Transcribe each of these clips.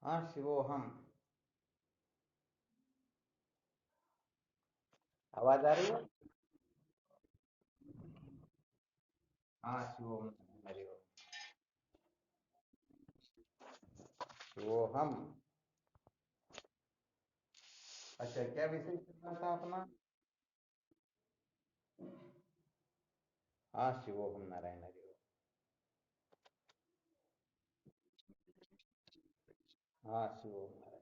हाँ शिवोहम। आवाज आ रही है। हाँ शिवोहम। हरि ओम। शिवोहम। अच्छा, क्या विषय चल रहा था अपना? हाँ शिवोहम नारायण हरि ओम। हाँ शिवोहम नारायण।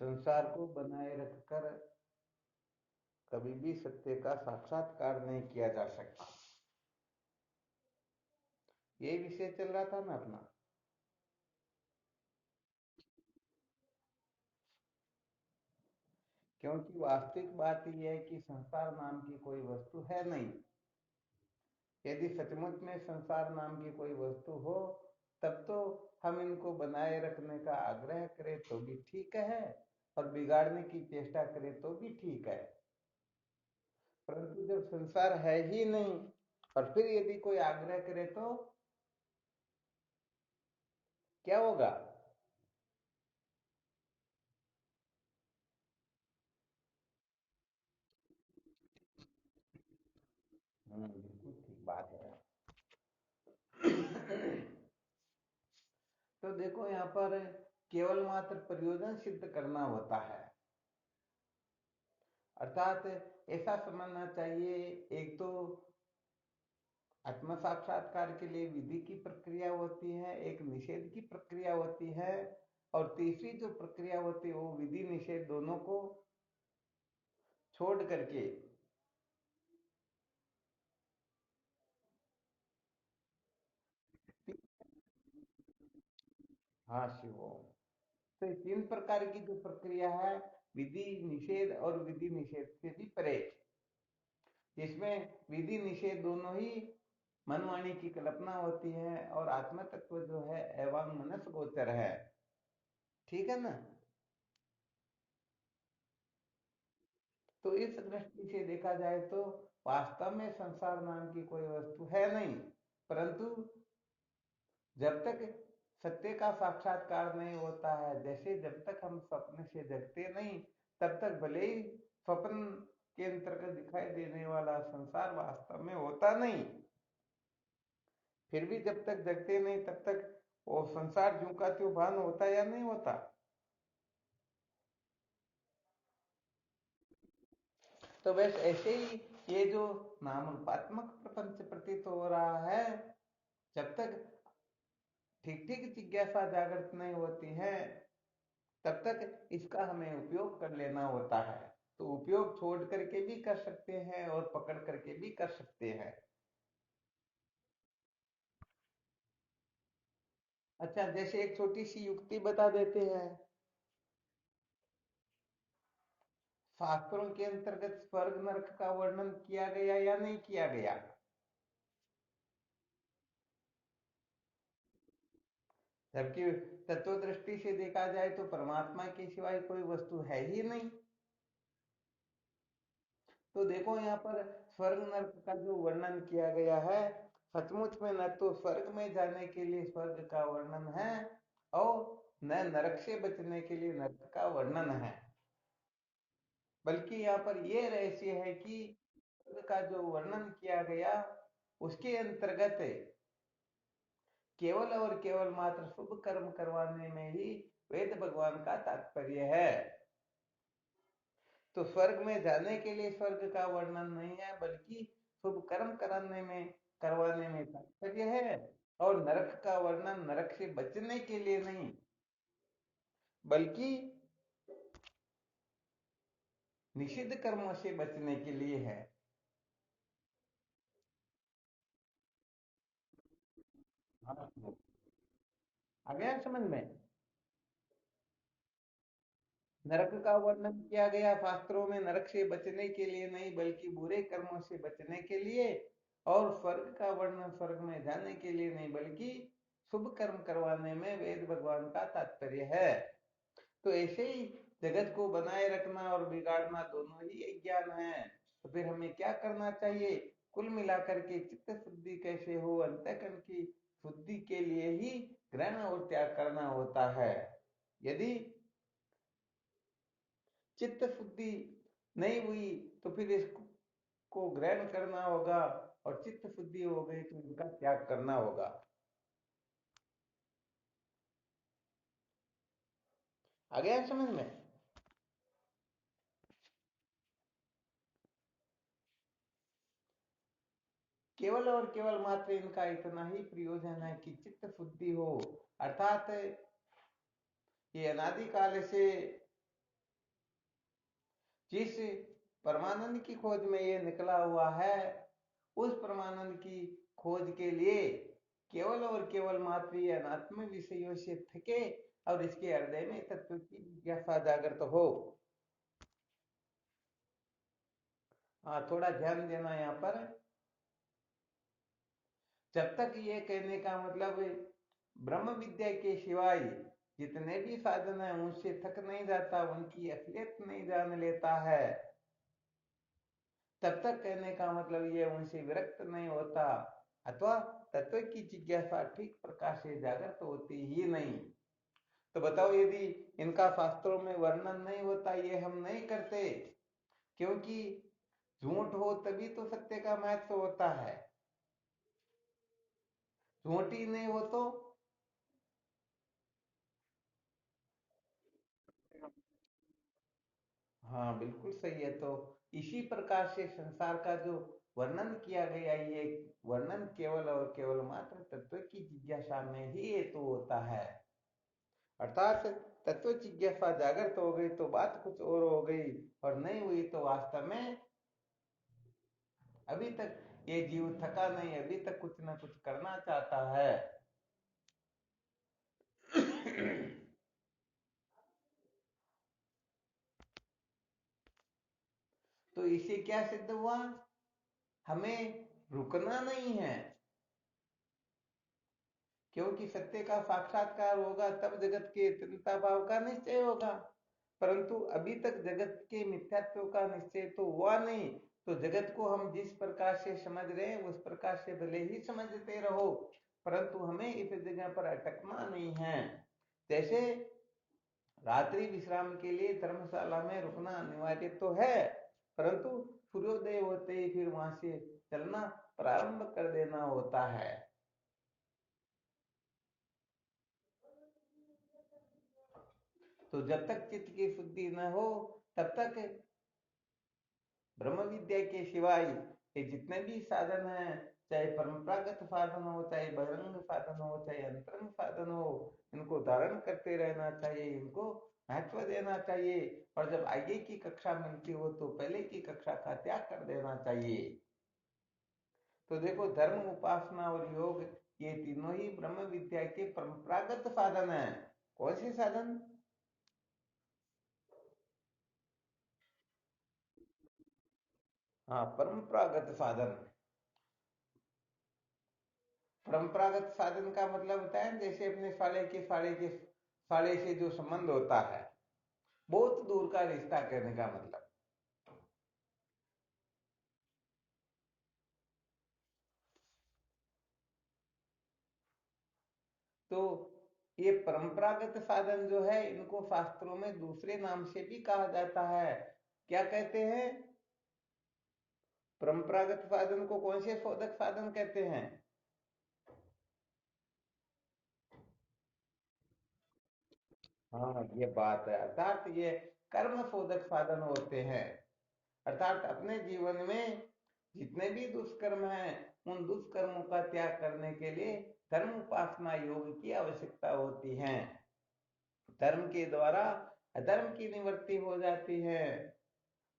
संसार को बनाए रखकर कभी भी सत्य का साक्षात्कार नहीं किया जा सकता। यही विषय चल रहा था ना अपना। क्योंकि वास्तविक बात यह है कि संसार नाम की कोई वस्तु है नहीं। यदि सचमुच में संसार नाम की कोई वस्तु हो, तब तो हम इनको बनाए रखने का आग्रह करें तो भी ठीक है, और बिगाड़ने की चेष्टा करें तो भी ठीक है। परंतु जब संसार है ही नहीं और फिर यदि कोई आग्रह करे तो क्या होगा? बिल्कुल ठीक बात है। तो देखो यहाँ पर केवल मात्र प्रयोजन सिद्ध करना होता है। अर्थात ऐसा समझना चाहिए, एक तो आत्म साक्षात्कार के लिए विधि की प्रक्रिया होती है, एक निषेध की प्रक्रिया होती है, और तीसरी जो प्रक्रिया होती है वो विधि निषेध दोनों को छोड़ करके हाँ शिवो। तो ये तीन प्रकार की जो प्रक्रिया है, विधि निषेध और विधि निषेध से भी परे, जिसमें विधि निषेध दोनों ही मनवाणी की कल्पना होती है और आत्म तत्व जो है एवं मनस गोचर है। ठीक है ना? तो इस दृष्टि से देखा जाए तो वास्तव में संसार नाम की कोई वस्तु है नहीं। परंतु जब तक सत्य का साक्षात्कार नहीं होता है, जैसे जब तक हम स्वप्न से जगते नहीं, तब तक भले ही स्वप्न के अंतर्गत दिखाई देने वाला संसार वास्तव में होता नहीं, फिर भी जब तक जगते नहीं तब तक वो संसार ज्यों का त्यों भान होता या नहीं होता। तो बस ऐसे ही ये जो नाम रूपात्मक प्रपंच प्रतीत हो रहा है, जब तक ठीक ठीक जिज्ञासा जागृत नहीं होती है, तब तक इसका हमें उपयोग कर लेना होता है। तो उपयोग छोड़ करके भी कर सकते हैं और पकड़ करके भी कर सकते हैं। अच्छा, जैसे एक छोटी सी युक्ति बता देते हैं। शास्त्रों के अंतर्गत स्वर्ग नरक का वर्णन किया गया या नहीं किया गया? जबकि तत्व दृष्टि से देखा जाए तो परमात्मा के सिवाय कोई वस्तु है ही नहीं। तो देखो यहाँ पर स्वर्ग नरक का जो वर्णन किया गया है, सचमुच में न तो स्वर्ग में जाने के लिए स्वर्ग का वर्णन है, और न नरक से बचने के लिए नरक का वर्णन है। बल्कि यहाँ पर यह रहस्य है कि स्वर्ग का जो वर्णन किया गया, उसके अंतर्गत केवल और केवल मात्र शुभ कर्म करवाने में ही वेद भगवान का तात्पर्य है। तो स्वर्ग में जाने के लिए स्वर्ग का वर्णन नहीं है, बल्कि शुभ कर्म कराने में करवाने में तात्पर्य है। और नरक का वर्णन नरक से बचने के लिए नहीं, बल्कि निषिद्ध कर्मों से बचने के लिए है। हाँ, आ गया समझ में? नरक का वर्णन किया गया शास्त्रों में नरक से बचने के लिए नहीं, बल्कि बुरे कर्मों से बचने के लिए। और स्वर्ग का वर्णन स्वर्ग में जाने के लिए नहीं, बल्कि शुभ कर्म करवाने में वेद भगवान का तात्पर्य है। तो ऐसे ही जगत को बनाए रखना और बिगाड़ना दोनों ही अज्ञान है। तो फिर हमें क्या करना चाहिए? कुल मिलाकर के चित्त शुद्धि कैसे हो, अंतःकरण की शुद्धि के लिए ही ग्रहण और त्याग करना होता है। यदि चित्त शुद्धि नहीं हुई तो फिर इसको ग्रहण करना होगा, और चित्त शुद्धि हो गई तो इनका त्याग करना होगा। आ गया समझ में? केवल और केवल मात्र इनका इतना ही प्रयोजन है कि चित्त शुद्धि हो, अर्थात ये अनादि काल से जिस परमानंद की खोज में ये निकला हुआ है, उस परमानंद की खोज के लिए केवल और केवल मात्र ये अनात्म विषयों से थके और इसके हृदय में तत्व की जिज्ञासा जागृत हो। हाँ, थोड़ा ध्यान देना यहाँ पर। जब तक ये कहने का मतलब ब्रह्म विद्या के सिवाय जितने भी साधन है उनसे थक नहीं जाता, उनकी असलियत नहीं जान लेता है, तब तक कहने का मतलब ये उनसे विरक्त नहीं होता, अथवा तत्व की जिज्ञासा ठीक प्रकार से जागृत होती ही नहीं। तो बताओ, यदि इनका शास्त्रों में वर्णन नहीं होता, ये हम नहीं करते, क्योंकि झूठ हो तभी तो सत्य का महत्व होता है। झूठ ही नहीं हो तो हाँ, बिल्कुल सही है। तो इसी प्रकार से संसार का जो वर्णन किया गया, ये वर्णन केवल और केवल मात्र तत्व की जिज्ञासा में ही हेतु होता है। अर्थात तत्व जिज्ञासा जागृत हो गई तो बात कुछ और हो गई, और नहीं हुई तो वास्तव में अभी तक ये जीव थका नहीं, अभी तक कुछ ना कुछ करना चाहता है। तो इसे क्या सिद्ध हुआ? हमें रुकना नहीं है, क्योंकि सत्य का साक्षात्कार होगा तब जगत के चिंता भाव का निश्चय होगा। परंतु अभी तक जगत के मिथ्यात्व का निश्चय तो हुआ नहीं, तो जगत को हम जिस प्रकार से समझ रहे हैं उस प्रकार से भले ही समझते रहो, परंतु हमें इस जगह पर अटकना नहीं है। जैसे रात्रि विश्राम के लिए धर्मशाला में रुकना अनिवार्य तो है, परंतु सूर्योदय होते ही फिर वहां से चलना प्रारंभ कर देना होता है। तो जब तक चित्त की शुद्धि न हो तब तक ब्रह्म विद्या के सिवाय ये जितने भी साधन हैं, चाहे परंपरागत साधन हो, चाहे बहिरंग साधन हो, चाहे अंतरंग साधन हो, इनको धारण करते रहना चाहिए, इनको महत्व देना चाहिए। और जब आगे की कक्षा मिलती हो तो पहले की कक्षा का त्याग कर देना चाहिए। तो देखो, धर्म, उपासना और योग, ये तीनों ही ब्रह्म विद्या के परंपरागत साधन है। कौन से साधन? हाँ, परंपरागत साधन। परंपरागत साधन का मतलब होता है जैसे अपने साले से जो संबंध होता है, बहुत दूर का रिश्ता कहने का मतलब। तो ये परंपरागत साधन जो है, इनको शास्त्रों में दूसरे नाम से भी कहा जाता है। क्या कहते हैं? परंपरागत साधन को कौन से शोधक साधन कहते हैं? हाँ, ये बात है। अर्थात ये कर्म शोधक साधन होते हैं। अर्थात अपने जीवन में जितने भी दुष्कर्म हैं, उन दुष्कर्मों का त्याग करने के लिए धर्म, उपासना, योग की आवश्यकता होती है। धर्म के द्वारा अधर्म की निवृत्ति हो जाती है,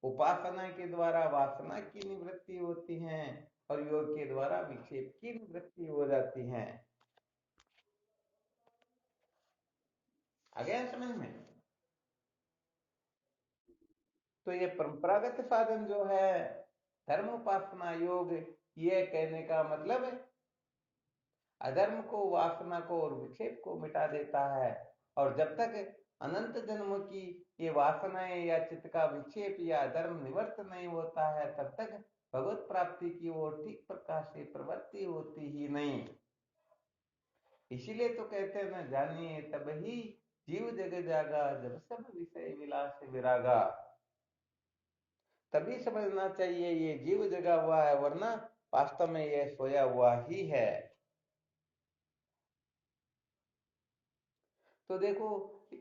उपासना के द्वारा वासना की निवृत्ति होती है, और योग के द्वारा विक्षेप की निवृत्ति हो जाती है। आ गया समझ में? तो ये परंपरागत साधन जो है, धर्म, उपासना, योग, ये कहने का मतलब अधर्म को, वासना को और विक्षेप को मिटा देता है। और जब तक अनंत जन्मों की ये वासनाएं या चित्त का विक्षेप या धर्म निवर्त नहीं होता है, तब तक भगवत प्राप्ति की ओर ठीक प्रकार से प्रवृत्ति होती ही नहीं। इसीलिए तो कहते हैं ना, जानिए तब ही जीव जग जागा, जब सब विषय विलास विरागा। तभी समझना चाहिए ये जीव जगा हुआ है, वरना वास्तव में यह सोया हुआ ही है। तो देखो,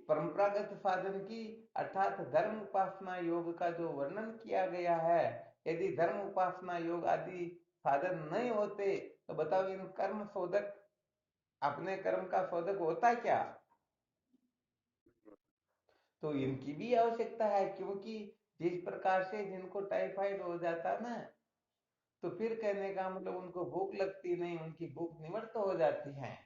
परंपरागत साधन की अर्थात धर्म उपासना योग का जो वर्णन किया गया है, यदि धर्म उपासना योग आदि साधन नहीं होते तो बताओ इन कर्म शोधक, अपने कर्म का शोधक होता क्या? तो इनकी भी आवश्यकता है, क्योंकि जिस प्रकार से जिनको टाइफाइड हो जाता ना, तो फिर कहने का मतलब उनको भूख लगती नहीं, उनकी भूख निवृत्त हो जाती है।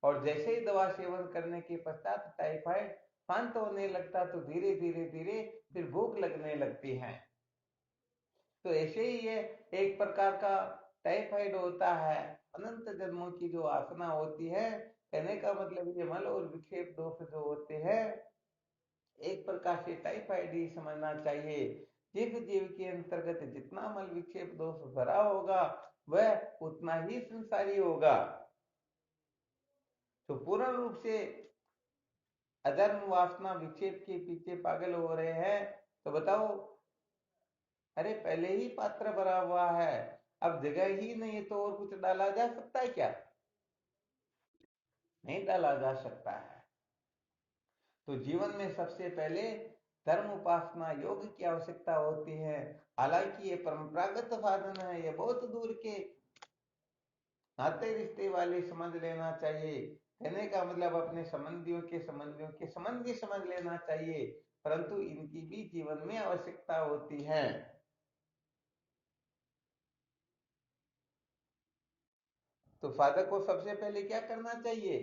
और जैसे ही दवा सेवन करने के पश्चात टाइफाइड शांत होने लगता, तो धीरे धीरे धीरे फिर भूख लगने लगती है। तो ऐसे ही ये एक प्रकार का टाइफाइड होता है, अनंत जन्मों की जो आसना होती है। कहने का मतलब ये मल और विक्षेप दोष जो होते हैं, एक प्रकार से टाइफाइड ही समझना चाहिए। जिस जीव के अंतर्गत जितना मल विक्षेप दोष भरा होगा, वह उतना ही संसारी होगा। तो पूर्ण रूप से अधर्म वासना विक्षेप के पीछे पागल हो रहे हैं, तो बताओ, अरे पहले ही पात्र भरा हुआ है, अब जगह ही नहीं है तो और कुछ डाला जा सकता है क्या? नहीं डाला जा सकता है। तो जीवन में सबसे पहले धर्म उपासना योग की आवश्यकता होती है। हालांकि ये परंपरागत साधन है, ये बहुत दूर के नाते रिश्ते वाले समझ लेना चाहिए। कहने का मतलब अपने संबंधियों के संबंधी समझ लेना चाहिए, परंतु इनकी भी जीवन में आवश्यकता होती है। तो साधक को सबसे पहले क्या करना चाहिए?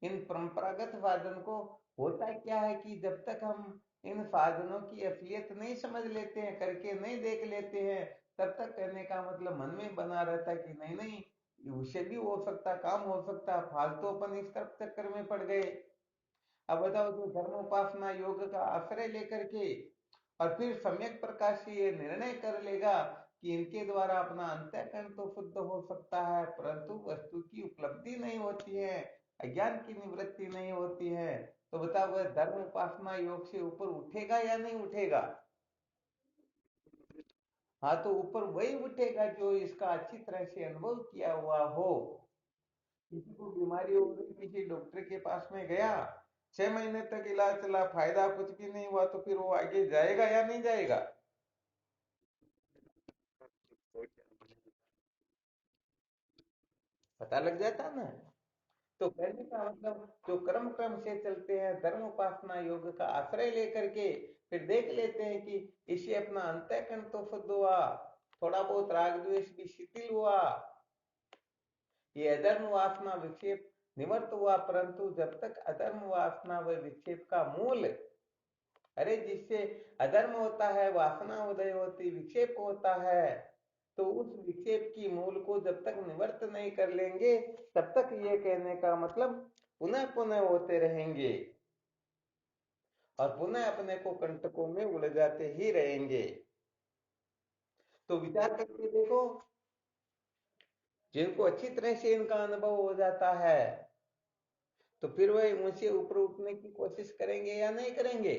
इन परंपरागत साधन को, होता क्या है कि जब तक हम इन साधनों की असलियत नहीं समझ लेते हैं, करके नहीं देख लेते हैं, तब तक कहने का मतलब मन में बना रहता है कि नहीं नहीं, उससे भी हो सकता, काम हो सकता, फालतू अपन इस तरफ चक्कर में पड़ गए। अब बताओ, जो धर्मोपासना योग का आश्रय लेकर के और फिर सम्यक प्रकार से ये निर्णय कर लेगा कि इनके द्वारा अपना अंतःकरण तो शुद्ध हो सकता है, परंतु वस्तु की उपलब्धि नहीं होती है, अज्ञान की निवृत्ति नहीं होती है, तो बताओ वह धर्म उपासना योग से ऊपर उठेगा या नहीं उठेगा? हाँ, तो ऊपर वही उठेगा जो इसका अच्छी तरह से अनुभव किया हुआ हो। किसी को बीमारी हो गई, किसी डॉक्टर के पास में गया, 6 महीने तक इलाज चला, फायदा कुछ भी नहीं हुआ, तो फिर वो आगे जाएगा या नहीं जाएगा? पता लग जाता ना। तो कहने का मतलब, जो कर्म क्रम से चलते हैं, धर्म उपासना योग का आश्रय लेकर के फिर देख लेते हैं कि इससे अपना अंतःकरण तो शुद्ध हुआ, थोड़ा बहुत राग द्वेष भी शिथिल हुआ, ये अधर्म वासना विक्षेप निवर्त हुआ, परंतु जब तक अधर्म वासना व विक्षेप का मूल, अरे जिससे अधर्म होता है, वासना उदय होती, विक्षेप होता है, तो उस विक्षेप की मूल को जब तक निवर्त नहीं कर लेंगे, तब तक ये कहने का मतलब पुनः पुनः होते रहेंगे और पुनः अपने को कंटकों में उलझाते ही रहेंगे। तो विचार करके देखो, जिनको अच्छी तरह से इनका अनुभव हो जाता है, तो फिर वह मुझसे ऊपर उठने की कोशिश करेंगे या नहीं करेंगे?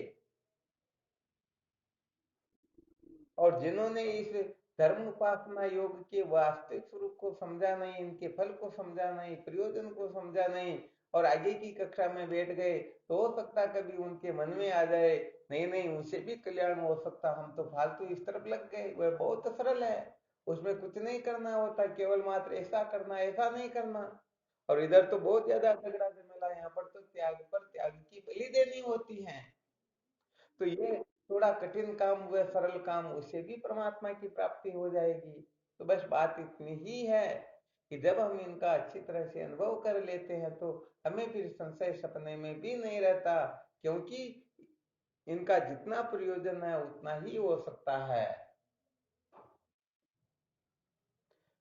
और जिन्होंने इस धर्म उपासना योग के वास्तविक स्वरूप को समझा नहीं, इनके फल को समझा नहीं, प्रयोजन को समझा नहीं, और आगे की कक्षा में बैठ गए, तो हो सकता कभी उनके मन में आ जाए, नहीं नहीं उसे भी कल्याण हो सकता, हम तो फालतू इस तरफ लग गए। वह बहुत सरल है, उसमें कुछ नहीं करना होता, केवल मात्र ऐसा करना, ऐसा नहीं करना। और इधर तो बहुत ज्यादा झगड़ा झमेला, यहाँ पर त्याग की बलि देनी होती है। तो ये थोड़ा कठिन काम हुआ, सरल काम, उससे भी परमात्मा की प्राप्ति हो जाएगी। तो बस बात इतनी ही है कि जब हम इनका अच्छी तरह से अनुभव कर लेते हैं, तो हमें फिर संशय सपने में भी नहीं रहता, क्योंकि इनका जितना प्रयोजन है उतना ही हो सकता है।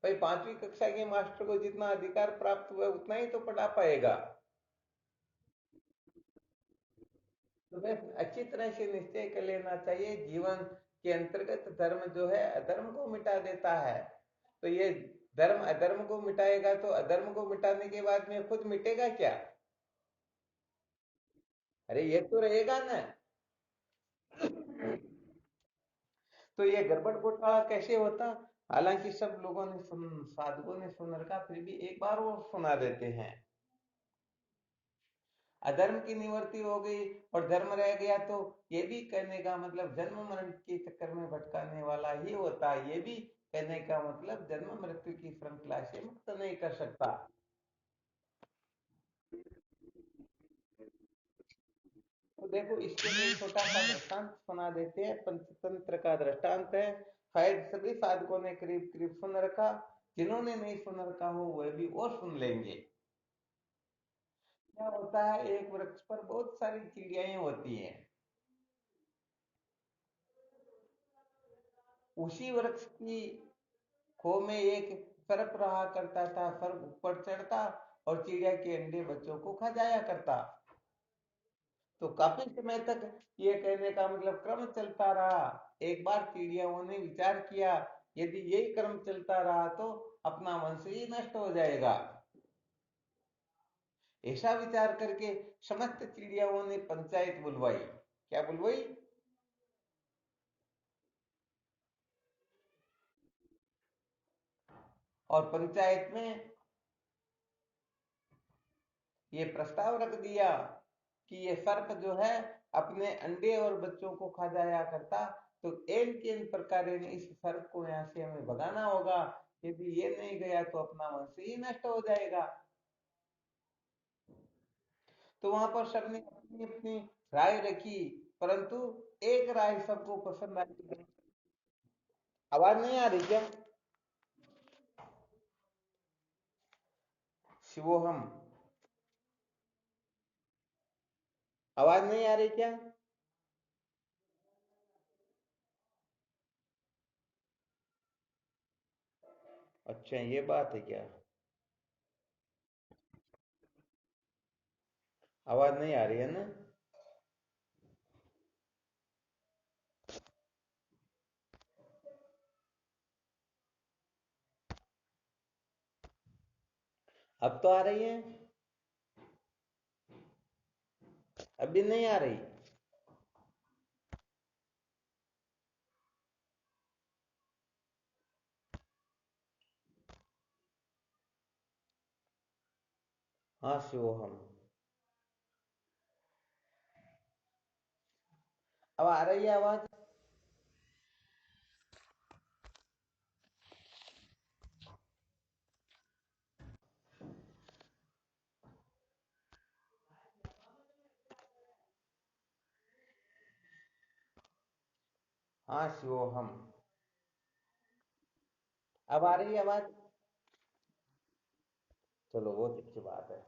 भाई 5वीं कक्षा के मास्टर को जितना अधिकार प्राप्त हुआ उतना ही तो पढ़ा पाएगा। तो बस अच्छी तरह से निश्चय कर लेना चाहिए, जीवन के अंतर्गत धर्म जो है अधर्म को मिटा देता है। तो ये धर्म अधर्म को मिटाएगा, तो अधर्म को मिटाने के बाद में खुद मिटेगा क्या? अरे ये तो रहेगा ना। तो ये गड़बड़ घोटाला कैसे होता? हालांकि सब लोगों ने साधुओं ने सुन रखा, फिर भी एक बार वो सुना देते हैं। अधर्म की निवृत्ति हो गई और धर्म रह गया, तो ये भी कहने का मतलब जन्म मरण के चक्कर में भटकाने वाला ही होता है। ये भी कहने का मतलब जन्म मृत्यु की श्रृंखला से मुक्त नहीं कर सकता। तो देखो, इसके लिए छोटा सा दृष्टांत सुना देते हैं। पंचतंत्र का दृष्टांत है, शायद सभी साधकों ने करीब करीब सुन रखा। जिन्होंने नहीं सुन रखा हो वह भी और सुन लेंगे। क्या होता है, एक वृक्ष पर बहुत सारी चिड़ियाएं होती हैं। उसी वृक्ष की खो में एक सर्प रहा करता था। सर्प ऊपर चढ़ता और चिड़िया के अंडे बच्चों को खा जाया करता। तो काफी समय तक ये कहने का मतलब क्रम चलता रहा। एक बार चिड़ियाओं ने विचार किया, यदि यही क्रम चलता रहा तो अपना वंश ही नष्ट हो जाएगा। ऐसा विचार करके समस्त चिड़ियाओं ने पंचायत बुलवाई। क्या बुलवाई? और पंचायत में ये प्रस्ताव रख दिया कि ये सर्प जो है अपने अंडे और बच्चों को खा जाया करता। तो एन के इन प्रकार इस सर्प को यहाँ से हमें भगाना होगा। यदि ये नहीं गया तो अपना वंश ही नष्ट हो जाएगा। तो वहां पर सबने अपनी अपनी राय रखी, परंतु एक राय सबको पसंद आई। आवाज नहीं आ रही क्या? शिवोहम। आवाज नहीं आ रही क्या? अच्छा, ये बात है क्या? आवाज नहीं आ रही है ना? अब तो आ रही है। अभी नहीं आ रही? हाँ शिवोहम। अब आ रही है आवाज? हाँ शिवोहम। अब आ रही है आवाज? चलो, बहुत अच्छी बात है।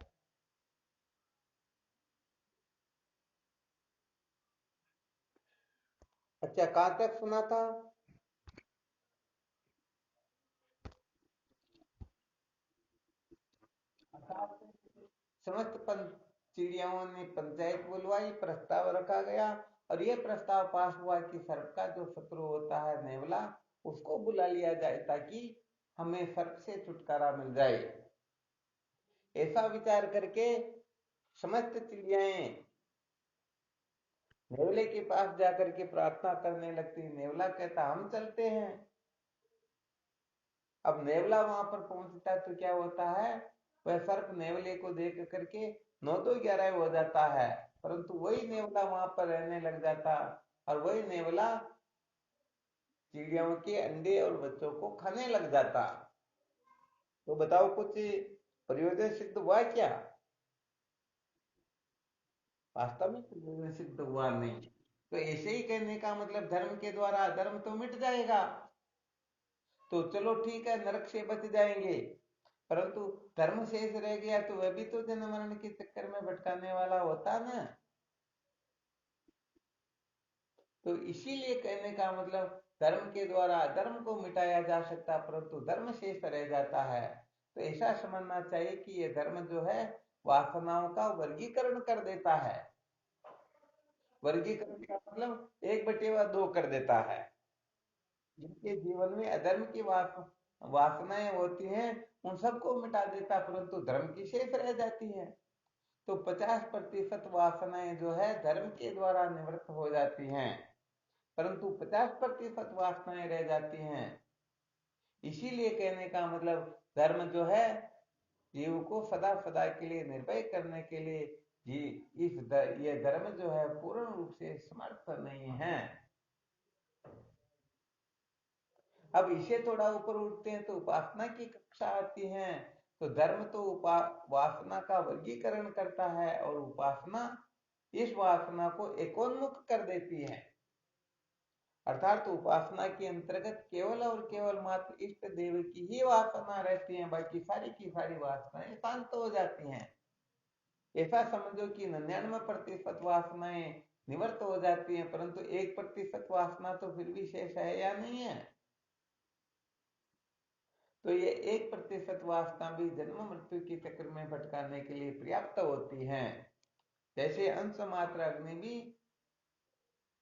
अच्छा, कहाँ तक सुना था? समस्त चिड़ियाओं ने पंचायत बुलवाई, प्रस्ताव रखा गया और यह प्रस्ताव पास हुआ कि सर्प का जो शत्रु होता है नेवला, उसको बुला लिया जाए ताकि हमें सर्प से छुटकारा मिल जाए। ऐसा विचार करके समस्त चिड़ियाएं नेवले के पास जाकर के प्रार्थना करने लगती। नेवला कहता हम चलते हैं। अब नेवला वहां पर पहुंचता तो क्या होता है, वह सर्प नेवले को देख करके 9 तो 11 हो जाता है। परंतु वही नेवला वहां पर रहने लग जाता और वही नेवला चिड़ियों के अंडे और बच्चों को खाने लग जाता। तो बताओ, कुछ प्रयोजन सिद्ध हुआ क्या? वास्तव में प्रयोजन सिद्ध हुआ नहीं। तो ऐसे ही कहने का मतलब धर्म के द्वारा अधर्म तो मिट जाएगा। तो चलो ठीक है, नरक से बच जाएंगे। परंतु धर्म शेष रह गया तो वह भी तो जन्म मरण के चक्कर में भटकाने वाला होता ना। तो इसीलिए कहने का मतलब धर्म के द्वारा अधर्म को मिटाया जा सकता, परंतु धर्म शेष रह जाता है। तो ऐसा समझना चाहिए कि ये धर्म जो है वासनाओं का वर्गीकरण कर देता है। वर्गीकरण का मतलब 1/2 कर देता है। जिनके जीवन में अधर्म की वासनाएं होती हैं उन सबको मिटा देता, परंतु धर्म की शेष रह जाती है। तो 50% वासनाएं जो है धर्म के द्वारा निवृत्त हो जाती हैं, परंतु 50% वासनाएं रह जाती हैं। इसीलिए कहने का मतलब धर्म जो है जीव को सदा सदा के लिए निर्भय करने के लिए जी ये धर्म जो है पूर्ण रूप से समर्थ नहीं है। अब इसे थोड़ा ऊपर उठते हैं तो उपासना की कक्षा आती है। तो धर्म तो वासना का वर्गीकरण करता है और उपासना इस वासना को एकोन्मुख कर देती है। अर्थात तो उपासना के अंतर्गत केवल और केवल मात्र इष्ट देव की ही वासना रहती है, बाकी सारी की सारी वासनाएं शांत हो जाती हैं। ऐसा समझो कि 99% वासनाएं निवृत्त हो जाती हैं, परंतु 1% वासना तो फिर भी शेष है या नहीं है। तो ये 1% वासना भी जन्म मृत्यु के चक्र में भटकाने के लिए पर्याप्त होती है। जैसे अंश मात्र अग्नि भी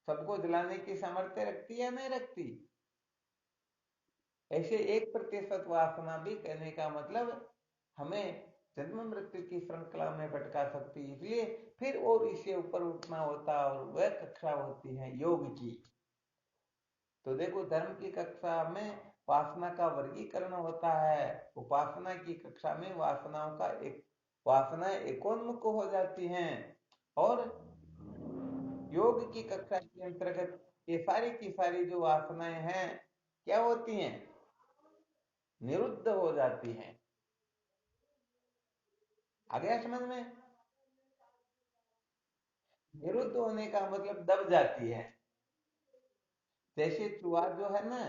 सबको जलाने की सामर्थ्य रखती है, नहीं रखती, ऐसे 1% वासना भी कहने का मतलब हमें जन्म मृत्यु की श्रृंखला में भटका सकती है। इसलिए फिर और इससे ऊपर उठना होता और वह कक्षा होती है योग की। तो देखो धर्म की कक्षा में वासना का वर्गीकरण होता है, उपासना की कक्षा में वासनाएं एकोन्मुख हो जाती हैं, और योग की कक्षा के अंतर्गत ये सारी की सारी जो वासनाएं हैं क्या होती हैं, निरुद्ध हो जाती हैं। आ गया समझ में? निरुद्ध होने का मतलब दब जाती है। जैसे चूहा जो है ना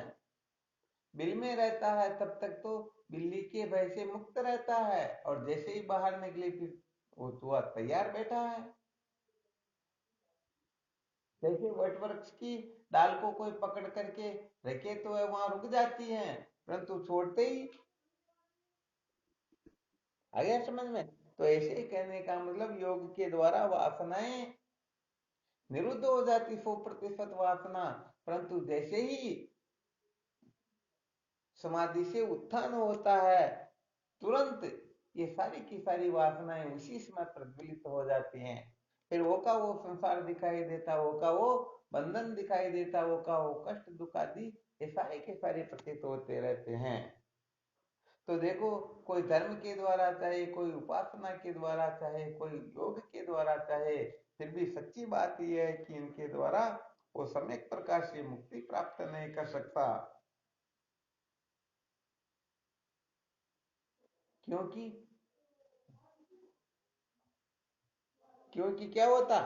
बिल में रहता है तब तक तो बिल्ली के भय से मुक्त रहता है, और जैसे ही बाहर निकले फिर वो चूहा तैयार बैठा है। जैसे वट वृक्ष की डाल को कोई पकड़ करके रखे तो वह वहां रुक जाती है, परंतु छोड़ते ही आ गया समझ में? तो ऐसे ही कहने का मतलब योग के द्वारा वासनाएं निरुद्ध हो जाती 100% वासना, परंतु जैसे ही समाधि से उत्थान होता है तुरंत ये सारी की सारी वासनाएं उसी समय प्रज्वलित हो जाती हैं। फिर वो का वो संसार दिखाई देता, वो का वो बंधन दिखाई देता, वो का वो कष्ट दुख आदि ये सारे के सारे प्रतीत होते रहते हैं। तो देखो कोई धर्म के द्वारा चाहे कोई उपासना के द्वारा चाहे कोई योग के द्वारा चाहे, फिर भी सच्ची बात यह है कि इनके द्वारा वो सम्यक प्रकार से मुक्ति प्राप्त नहीं कर सकता। क्योंकि क्योंकि क्या होता?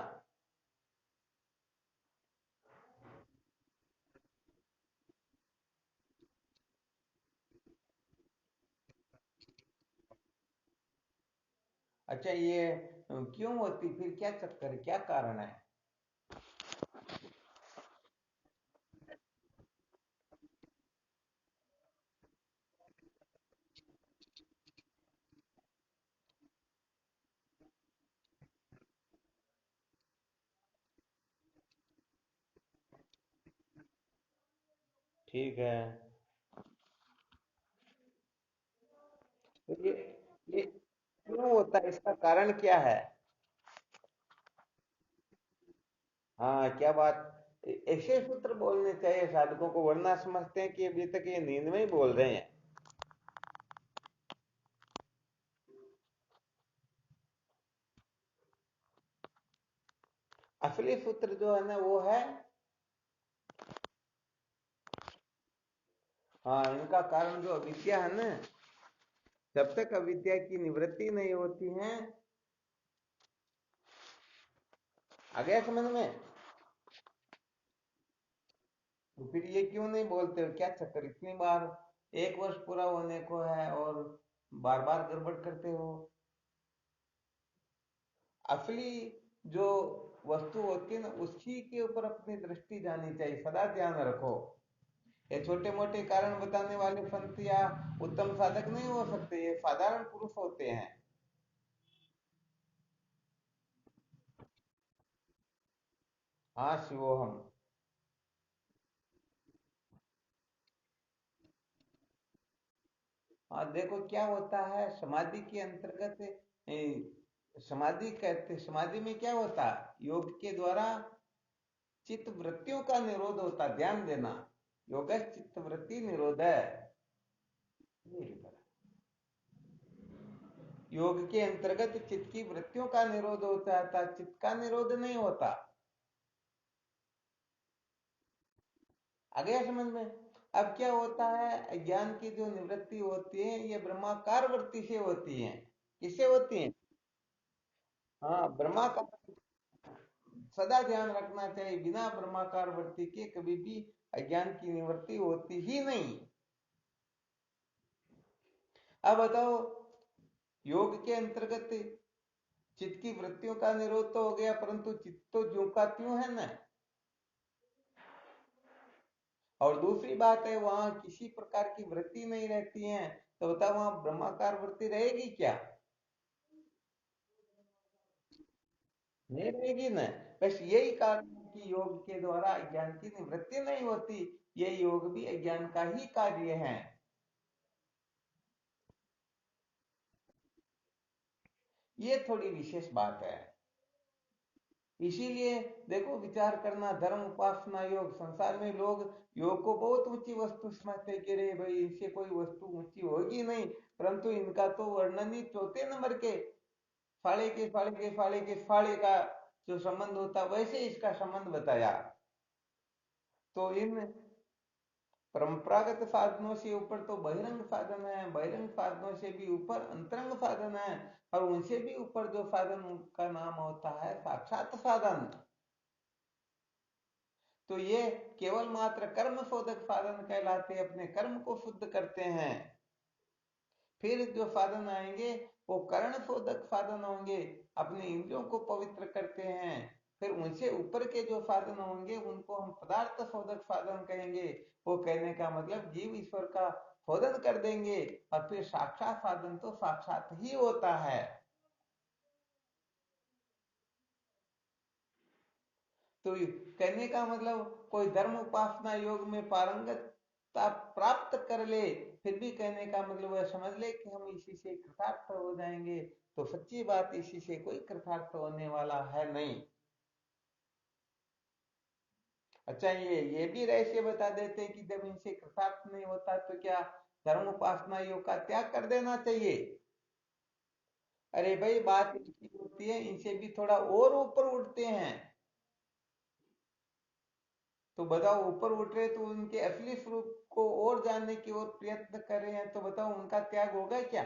अच्छा ये क्यों होती, फिर क्या चक्कर है, क्या कारण है? ठीक है। तो ये क्यों होता है, इसका कारण क्या है? हाँ क्या बात, ऐसे सूत्र बोलने चाहिए साधकों को, वरना समझते हैं कि अभी तक ये नींद में ही बोल रहे हैं। असली सूत्र जो है ना वो है, हाँ इनका कारण जो अविद्या है ना, जब तक अविद्या की निवृत्ति नहीं होती है। आ गया समझ में? तो फिर ये क्यों नहीं बोलते हो, क्या चक्कर, इतनी बार 1 वर्ष पूरा होने को है और बार बार गड़बड़ करते हो। असली जो वस्तु होती है ना उसी के ऊपर अपनी दृष्टि जानी चाहिए, सदा ध्यान रखो। ये छोटे मोटे कारण बताने वाले संत या उत्तम साधक नहीं हो सकते, ये साधारण पुरुष होते हैं। हाँ शिवोहम। हाँ देखो क्या होता है समाधि के अंतर्गत, समाधि कहते, समाधि में क्या होता है, योग के द्वारा चित्त वृत्तियों का निरोध होता, ध्यान देना, योग चित्त वृत्ति निरोध है। योग के अंतर्गत चित्त की वृत्तियों का निरोध होता था, चित्त का निरोध नहीं होता। आ गया समझ में? अब क्या होता है, अज्ञान की जो निवृत्ति होती है ये ब्रह्माकार वृत्ति से होती है। किससे होती है? हाँ ब्रह्माकार। सदा ध्यान रखना चाहिए, बिना ब्रह्माकार वृत्ति के कभी भी अज्ञान की निवृत्ति होती ही नहीं। अब बताओ, योग के अंतर्गत चित्त की वृत्तियों का निरोध तो हो गया, परंतु चित्त तो ज्यों का त्यों है ना। और दूसरी बात है, वहां किसी प्रकार की वृत्ति नहीं रहती है, तो बताओ वहां ब्रह्माकार वृत्ति रहेगी क्या? नहीं रहेगी ना। बस यही कारण है कि योग के द्वारा अज्ञान की निवृत्ति नहीं होती। ये योग भी अज्ञान का ही कार्य है। ये थोड़ी विशेष बात है। इसीलिए देखो, विचार करना, धर्म उपासना योग, संसार में लोग योग को बहुत ऊंची वस्तु समझते कि रे भाई इनसे कोई वस्तु ऊंची होगी नहीं, परंतु इनका तो वर्णन ही चौथे नंबर के, फाड़े के फाड़े के फाड़े के फाड़े का जो संबंध होता वैसे इसका संबंध बताया। तो इन परंपरागत साधनों से ऊपर तो बहिरंग साधन है, बहिरंग साधनों से भी ऊपर अंतरंग साधन है, और उनसे भी ऊपर जो साधन का नाम होता है साक्षात साधन। तो ये केवल मात्र कर्म शोधक साधन कहलाते, अपने कर्म को शुद्ध करते हैं। फिर जो साधन आएंगे वो कर्ण शोधक साधन होंगे, अपने इंद्रियों को पवित्र करते हैं। फिर उनसे ऊपर के जो साधन होंगे उनको हम पदार्थ शोधक साधन कहेंगे। वो कहने का मतलब जीव ईश्वर का शोधन कर देंगे, और फिर साक्षात साधन तो साक्षात ही होता है। तो कहने का मतलब कोई धर्म उपासना योग में पारंगतता प्राप्त कर ले, फिर भी कहने का मतलब वह समझ ले कि हम इसी से कृतार्थ हो जाएंगे, तो सच्ची बात इसी से कोई कृतार्थ होने वाला है नहीं। अच्छा, ये भी रहस्य बता देते कि जब इनसे कृतार्थ नहीं होता तो क्या धर्म उपासना योग का त्याग कर देना चाहिए? अरे भाई बात इसकी होती है, इनसे भी थोड़ा और ऊपर उठते हैं। तो बताओ ऊपर उठ रहे तो उनके असली स्वरूप को और जानने की ओर प्रयत्न कर रहे हैं, तो बताओ उनका त्याग होगा क्या?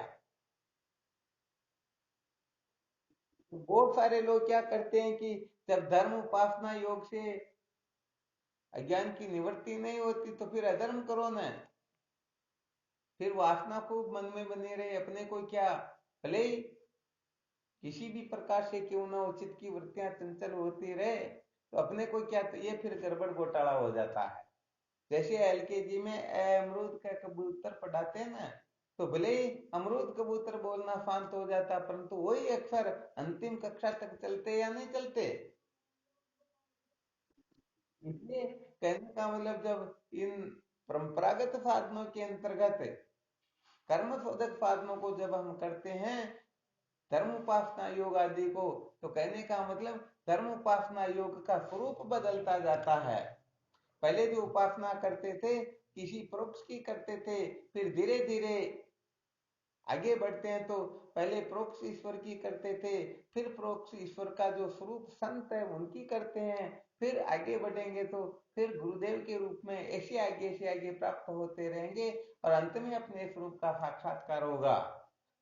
तो बहुत सारे लोग क्या करते हैं कि जब धर्म उपासना योग से अज्ञान की निवृत्ति नहीं होती तो फिर अधर्म करो ना। फिर वासना खूब मन में बनी रहे, अपने को क्या, भले ही किसी भी प्रकार से क्यों ना उचित की वृत्तियां चंचल होती रहे, तो अपने को क्या, तो ये फिर गड़बड़ घोटाला हो जाता है। जैसे एलकेजी में अमरूद का कबूतर पढ़ाते हैं ना, तो भले ही अमरूद कबूतर बोलना शांत हो जाता, परंतु वही अक्षर अंतिम कक्षा तक चलते या नहीं चलते। इसलिए कहने का मतलब, जब इन परंपरागत साधनों के अंतर्गत कर्म शोधक साधनों को जब हम करते हैं, धर्म उपासना योग आदि को, तो कहने का मतलब धर्म उपासना योग का स्वरूप बदलता जाता है। पहले जो उपासना करते थे किसी परोक्ष की करते थे, फिर धीरे धीरे आगे बढ़ते हैं तो पहले परोक्ष ईश्वर की करते थे, फिर परोक्ष ईश्वर का जो स्वरूप संत है उनकी करते हैं, फिर आगे बढ़ेंगे तो फिर गुरुदेव के रूप में ऐसे आगे से आगे प्राप्त होते रहेंगे, और अंत में अपने स्वरूप का साक्षात्कार होगा।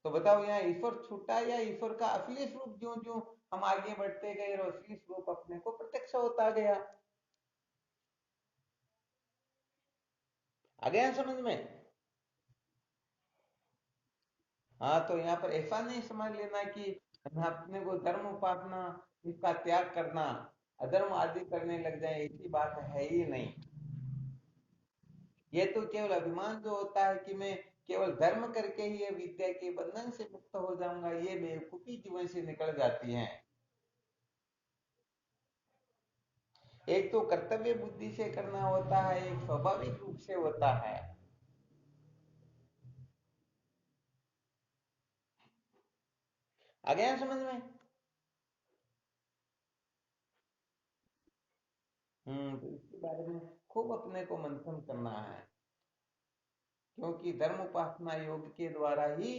तो बताओ यहाँ ईश्वर छूटा या ईश्वर का असली स्वरूप ज्यो ज्यो हम आगे बढ़ते गए और असली स्वरूप अपने को प्रत्यक्ष होता गया? आ गया समझ में? हाँ तो यहाँ पर ऐसा नहीं समझ लेना कि अपने को धर्म उपासना इसका त्याग करना, अधर्म आदि करने लग जाए, ऐसी बात है ही नहीं। ये तो केवल अभिमान जो होता है कि मैं केवल धर्म करके ही ये विद्या के बंधन से मुक्त हो जाऊंगा, ये बेवकूफी जीवन से निकल जाती है। एक तो कर्तव्य बुद्धि से करना होता है, एक स्वाभाविक रूप से होता है। आ गया समझ में? तो इसके बारे में खूब अपने को मंथन करना है, क्योंकि धर्म उपासना योग के द्वारा ही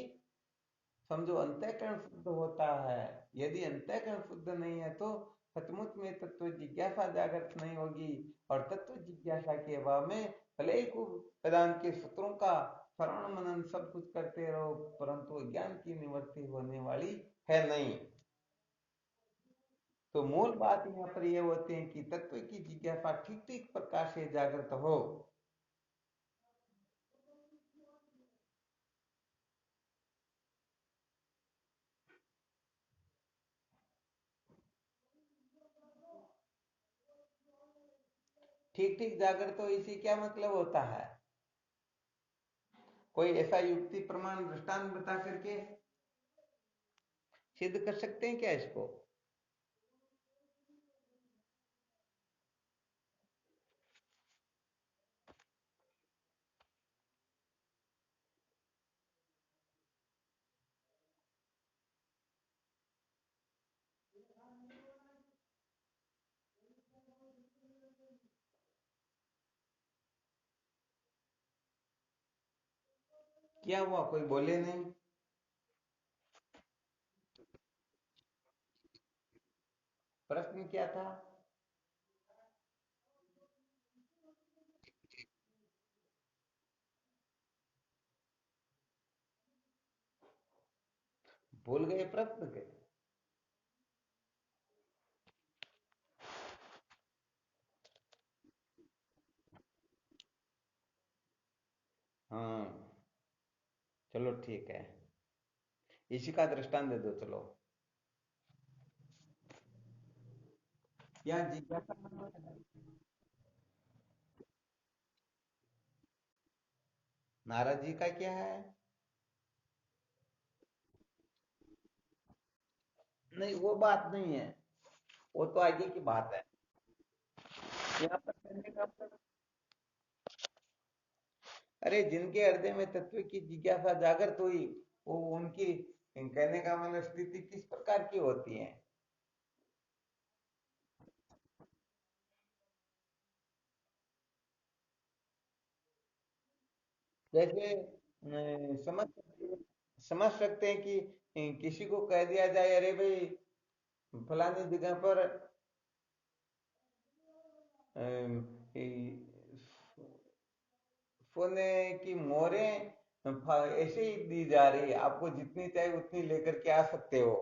समझो अंतःकरण शुद्ध होता है। यदि अंतःकरण शुद्ध नहीं है तो सचमुच में तत्व जिज्ञासा जागृत नहीं होगी, और तत्व जिज्ञासा के अभाव में भले ही खूब वेदांत के सूत्रों का श्रवण मनन सब कुछ करते रहो, परंतु ज्ञान की निवृत्ति होने वाली है नहीं। तो मूल बात यहाँ पर यह होती है कि तत्व की जिज्ञासा ठीक ठीक प्रकार से जागृत हो। ठीक ठीक जागृत हो, इसी क्या मतलब होता है? कोई ऐसा युक्ति प्रमाण दृष्टांत बता करके सिद्ध कर सकते हैं क्या इसको? क्या हुआ, कोई बोले नहीं? प्रश्न क्या था? भूल गए प्रश्न के? हाँ, चलो ठीक है, इसी का दृष्टांत दे दो चलो। यहाँ जिज्ञासा नारद जी का क्या है? नहीं, वो बात नहीं है, वो तो आगे की बात है। यहाँ पर कहने का मतलब, अरे जिनके हृदय में तत्व की जिज्ञासा जागृत हुई, वो उनकी कहने का मतलब स्थिति किस प्रकार की होती है? जैसे समझ सकते हैं कि किसी को कह दिया जाए, अरे भाई फलानी जगह पर सोने की मोहरें ऐसे ही दी जा रही है, आपको जितनी चाहिए उतनी लेकर के आ सकते हो,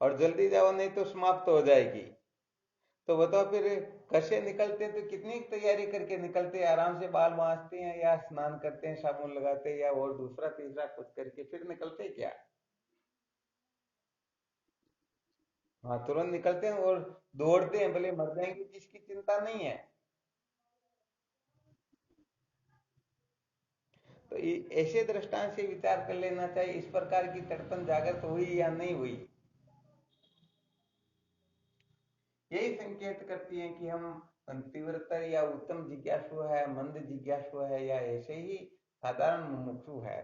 और जल्दी जाओ नहीं तो समाप्त हो जाएगी। तो बताओ फिर कैसे निकलते हैं? तो कितनी तैयारी करके निकलते हैं, आराम से बाल मांजते हैं या स्नान करते हैं, साबुन लगाते हैं या और दूसरा तीसरा कुछ करके फिर निकलते हैं क्या? हाँ, तुरंत निकलते हैं और दौड़ते हैं, भले मर जाएंगे जिसकी चिंता नहीं है। तो ऐसे दृष्टांत से विचार कर लेना चाहिए, इस प्रकार की तड़पन जागृत हुई या नहीं हुई। यही संकेत करती है कि हम तीव्रतर या उत्तम जिज्ञासु है, मंद जिज्ञासु है, या ऐसे ही साधारण मुमुक्षु है।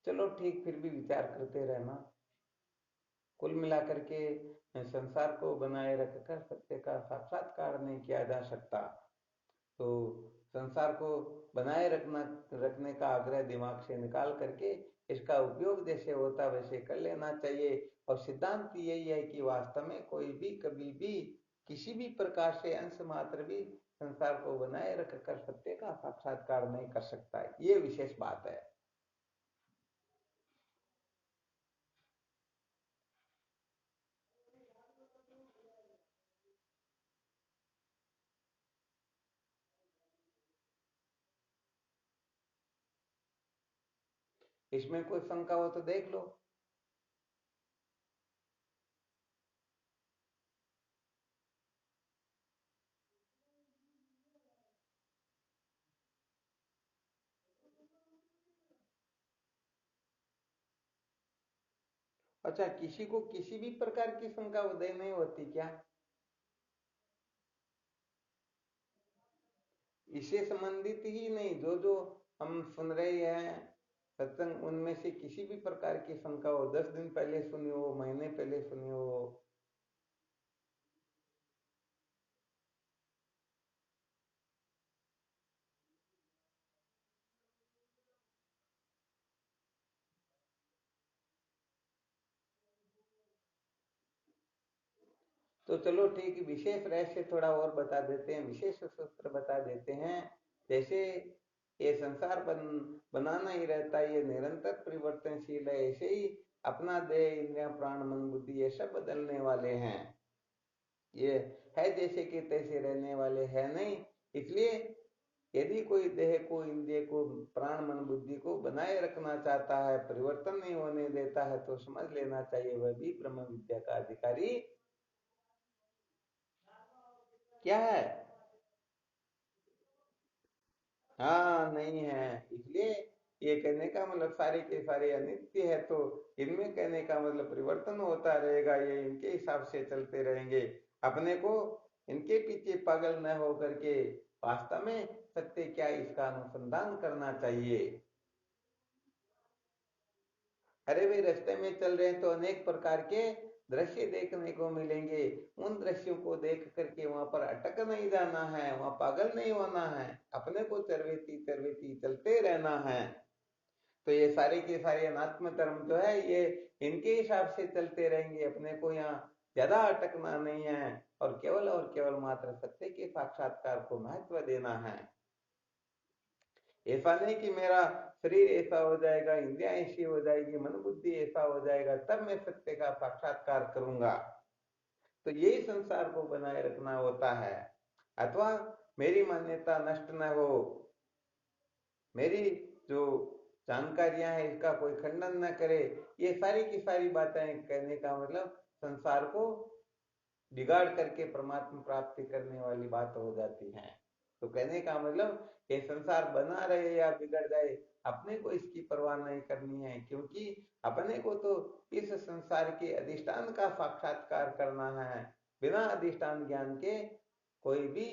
चलो ठीक, फिर भी विचार करते रहना। कुल मिलाकर के संसार को बनाए रखकर सत्य का साक्षात्कार नहीं किया जा सकता। तो संसार को बनाए रखने का आग्रह दिमाग से निकाल करके इसका उपयोग जैसे होता वैसे कर लेना चाहिए। और सिद्धांत यही है कि वास्तव में कोई भी कभी भी किसी भी प्रकार से अंश मात्र भी संसार को बनाए रखकर सत्य का साक्षात्कार नहीं कर सकता है, ये विशेष बात है। इसमें कोई शंका हो तो देख लो। अच्छा, किसी को किसी भी प्रकार की शंका उदय नहीं होती क्या? इससे संबंधित ही नहीं, जो जो हम सुन रहे हैं सत्संग, उनमें से किसी भी प्रकार की शंका हो, 10 दिन पहले सुनी हो, महीने पहले सुनी हो? तो चलो ठीक, विशेष रहस्य थोड़ा और बता देते हैं, विशेष सूत्र बता देते हैं। जैसे ये संसार बनाना ही रहता है, ये निरंतर परिवर्तनशील है, ऐसे ही अपना देह इंद्रिय प्राण मन बुद्धि ये सब बदलने वाले हैं। ये है जैसे कि तैसे रहने वाले है नहीं। इसलिए यदि कोई देह को इंद्रिय को प्राण मन बुद्धि को बनाए रखना चाहता है, परिवर्तन नहीं होने देता है, तो समझ लेना चाहिए वह भी ब्रह्म विद्या का अधिकारी क्या है? हाँ, नहीं है। इसलिए ये कहने का मतलब सारे के सारे अनित्य है, तो इनमें कहने का मतलब परिवर्तन होता रहेगा, ये इनके हिसाब से चलते रहेंगे। अपने को इनके पीछे पागल न हो करके वास्तव में सत्य क्या इसका अनुसंधान करना चाहिए। अरे भाई, रास्ते में चल रहे हैं तो अनेक प्रकार के दृश्य देखने को मिलेंगे। उन दृश्यों को देख करके वहां पर अटक नहीं जाना है, वहां पागल नहीं होना है, अपने को चरवेती चरवेती चलते रहना है। तो ये सारे के सारे अनात्म धर्म जो है ये इनके हिसाब से चलते रहेंगे, अपने को यहाँ ज्यादा अटकना नहीं है, और केवल मात्र सत्य के साक्षात्कार को महत्व देना है। ऐसा नहीं कि मेरा शरीर ऐसा हो जाएगा, इंद्रिया ऐसी हो जाएगी, मन बुद्धि ऐसा हो जाएगा तब मैं सत्य का साक्षात्कार करूंगा। तो यही संसार को बनाए रखना होता है। अथवा मेरी मान्यता नष्ट न हो, मेरी जो जानकारियां हैं इसका कोई खंडन न करे, ये सारी की सारी बातें कहने का मतलब संसार को बिगाड़ करके परमात्मा प्राप्ति करने वाली बात हो जाती है। तो कहने का मतलब ये संसार बना रहे या बिगड़ जाए, अपने को इसकी परवाह नहीं करनी है, क्योंकि अपने को तो इस संसार के अधिष्ठान का साक्षात्कार करना है। बिना अधिष्ठान ज्ञान के कोई भी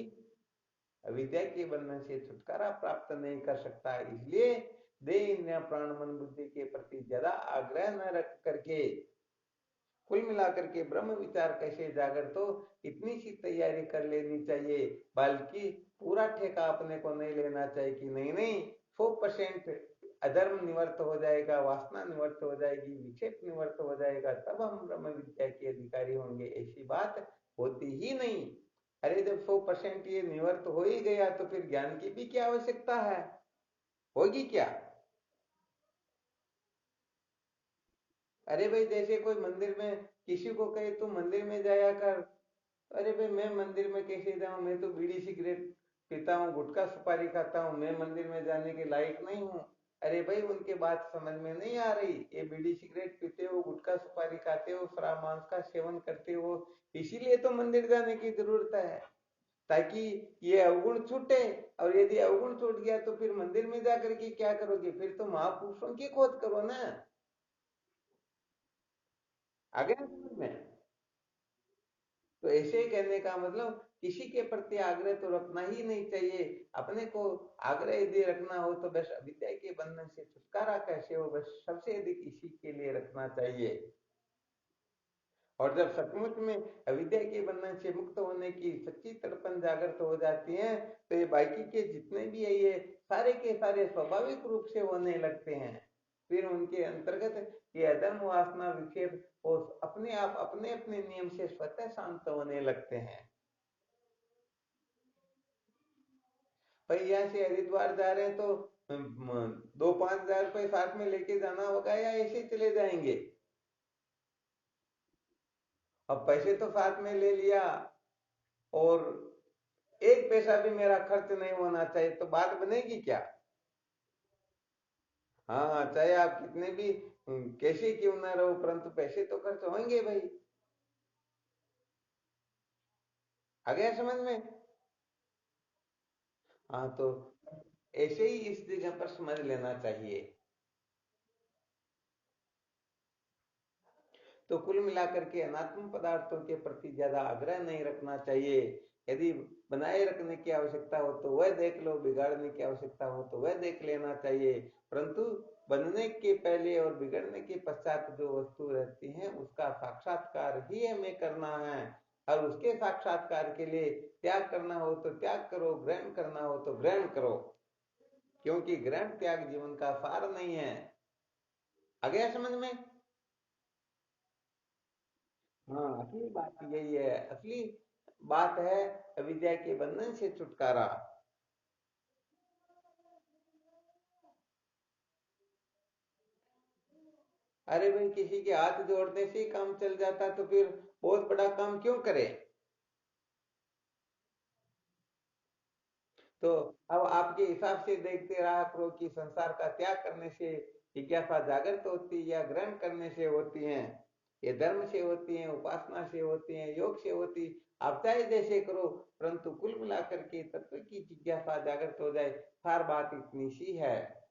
अविद्या के बंधन से छुटकारा प्राप्त नहीं कर सकता। इसलिए देह इंद्रिय प्राण मन बुद्धि के प्रति ज्यादा आग्रह न रख करके कुल मिलाकर के ब्रह्म विचार कैसे जागृत हो, इतनी सी तैयारी कर लेनी चाहिए। बल्कि पूरा ठेका अपने को नहीं लेना चाहिए कि नहीं नहीं 100% अधर्म निवर्त हो जाएगा, वासना निवर्त हो जाएगी, विक्षेप निवर्त हो जाएगा, तब हम ब्रह्म विद्या के अधिकारी होंगे, ऐसी बात होती ही नहीं। अरे जब 100% ये निवर्त हो ही गया तो फिर ज्ञान की भी क्या आवश्यकता है, होगी क्या? अरे भाई, जैसे कोई मंदिर में किसी को कहे तू मंदिर में जाया कर, अरे भाई मैं मंदिर में कैसे जाऊं, मैं तो बीड़ी सिगरेट पीता हूँ, गुटखा सुपारी खाता हूँ, मैं मंदिर में जाने के लायक नहीं हूँ। अरे भाई, उनके बात समझ में नहीं आ रही। ये बीड़ी सिगरेट पीते हो, गुटखा सुपारी खाते हो, शराब मांस का सेवन करते हो, इसीलिए तो मंदिर जाने की जरूरत है, ताकि ये अवगुण छूटे। और यदि अवगुण छूट गया तो फिर मंदिर में जाकर के क्या करोगे, फिर तो महापुरुषों की खोज करो ना। आ गया समझ में? तो ऐसे ही कहने का मतलब किसी के प्रति आग्रह तो रखना ही नहीं चाहिए। अपने को आग्रह यदि रखना हो तो बस अविद्या के बंधन से छुटकारा कैसे हो, बस सबसे अधिक इसी के लिए रखना चाहिए। और जब सचमुच में अविद्या के बंधन से मुक्त होने की सच्ची तड़पन जागृत हो जाती है, तो ये बाकी के जितने भी है ये सारे के सारे स्वाभाविक रूप से होने लगते हैं। फिर उनके अंतर्गत ये अधर्म वासना विक्षेप और अपने आप अपने अपने नियम से स्वतः शांत होने लगते हैं। भाई यहाँ से हरिद्वार जा रहे हैं तो 2-5 हजार रुपए साथ में लेके जाना होगा या ऐसे ही चले जाएंगे? अब पैसे तो साथ में ले लिया और एक पैसा भी मेरा खर्च नहीं होना चाहिए, तो बात बनेगी क्या? हाँ, चाहे आप कितने भी कैसे क्यों ना रहो, परंतु पैसे तो खर्च होंगे भाई। आ गया समझ में? हाँ, तो ऐसे ही इस जगह पर समझ लेना चाहिए। तो कुल मिलाकर के अनात्म पदार्थों के प्रति ज्यादा आग्रह नहीं रखना चाहिए। यदि बनाए रखने की आवश्यकता हो तो वह देख लो, बिगाड़ने की आवश्यकता हो तो वह देख लेना चाहिए, परंतु बनने के पहले और बिगड़ने के पश्चात जो वस्तु रहती है उसका साक्षात्कार ही हमें करना है। और उसके साक्षात्कार के लिए त्याग करना हो तो त्याग करो, ग्रहण करना हो तो ग्रहण करो, क्योंकि ग्रहण त्याग जीवन का सार नहीं है। आ गया समझ में? हाँ, असली बात यही है, असली बात है अविद्या के बंधन से छुटकारा। अरे भाई, किसी के हाथ जोड़ने से ही काम चल जाता तो फिर बहुत बड़ा काम क्यों करे? तो अब आपके हिसाब से देखते रहा करो कि संसार का त्याग करने से जिज्ञासा जागृत होती है या ग्रहण करने से होती है, ये धर्म से होती है, उपासना से होती है, योग से होती, आप चाहे जैसे करो, परंतु कुल मिलाकर के तत्व की जिज्ञासा जागृत हो जाए। हर बात इतनी सी है,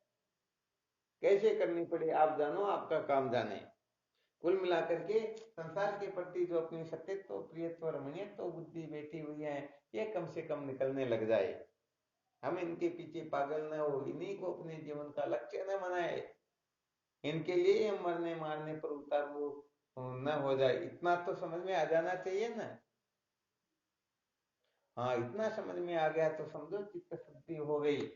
कैसे करनी पड़े आप जानो, आपका काम जाने। कुल मिलाकर के संसार के प्रति जो अपनी सत्यत्व, प्रियत्व, रमणीयत्व बुद्धि बैठी हुई है, ये कम से कम निकलने लग जाए। हम इनके पीछे पागल न हो, इन्हीं को अपने जीवन का लक्ष्य न बनाए, इनके लिए हम मरने मारने पर उतार वो न हो जाए, इतना तो समझ में आ जाना चाहिए ना। हाँ, इतना समझ में आ गया तो समझो चित्त शुद्धि हो गई।